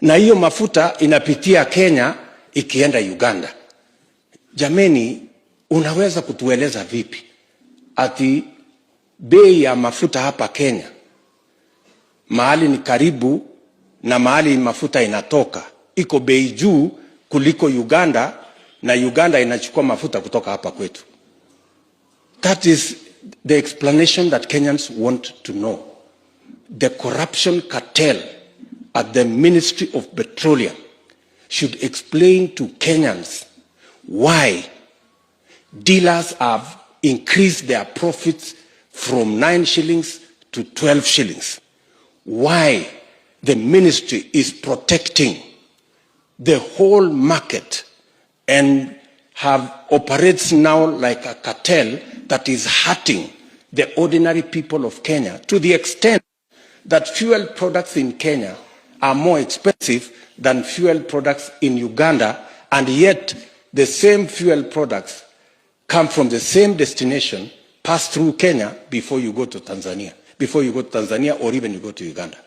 na hiyo mafuta inapitia Kenya ikienda Uganda. Jameni, unaweza kutueleza vipi ati bei ya mafuta hapa Kenya mahali ni karibu na mahali mafuta inatoka iko bei juu kuliko Uganda, na Uganda inachukua mafuta kutoka hapa kwetu? That is the explanation that Kenyans want to know. The corruption cartel at the Ministry of Petroleum should explain to Kenyans why dealers have increased their profits from 9 shillings to 12 shillings. Why the ministry is protecting the whole market and operates now like a cartel that is hurting the ordinary people of Kenya, to the extent that fuel products in Kenya are more expensive than fuel products in Uganda, and yet the same fuel products come from the same destination, pass through Kenya before you go to Tanzania, or even you go to Uganda.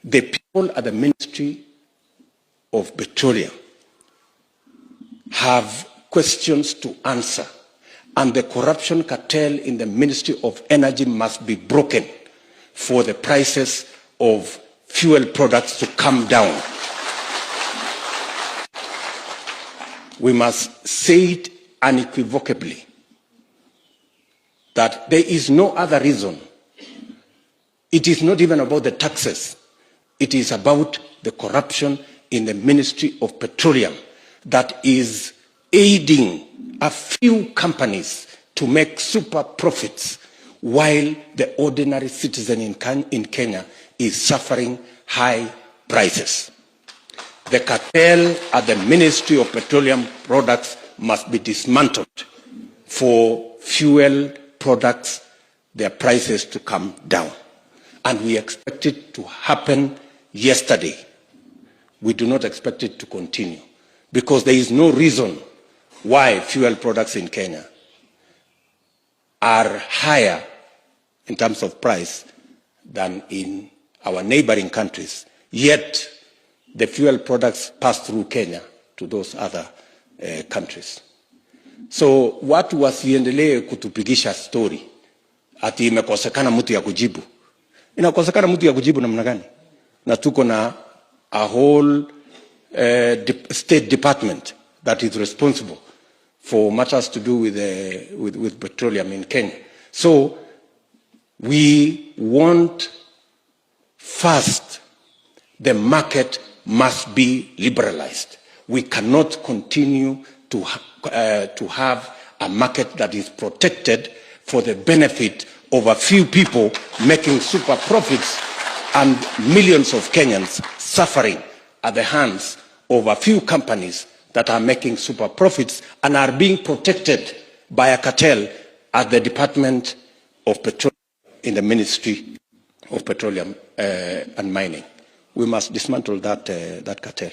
The people at the Ministry of Petroleum have questions to answer, and the corruption cartel in the Ministry of Energy must be broken for the prices of fuel products to come down. We must say it unequivocally that there is no other reason. It is not even about the taxes. It is about the corruption in the Ministry of Petroleum that is aiding a few companies to make super profits while the ordinary citizen in Kenya is suffering high prices. The cartel at the Ministry of Petroleum Products must be dismantled for fuel products, their prices to come down. And we expect it to happen yesterday. We do not expect it to continue, because there is no reason why fuel products in Kenya are higher in terms of price than in our neighboring countries, yet the fuel products pass through Kenya to those other countries. So watu wasiendelee kutupigisha story ati imekosekana mtu ya kujibu. Inakosekana mtu ya kujibu namna gani? Na tuko na a whole state department that is responsible for matters to do with petroleum in Kenya. So we want, first, the market must be liberalized. We cannot continue to have a market that is protected for the benefit of a few people making super profits and millions of Kenyans suffering at the hands of a few companies that are making super profits and are being protected by a cartel at the Department of Petroleum in the Ministry of Petroleum and Mining. We must dismantle that cartel.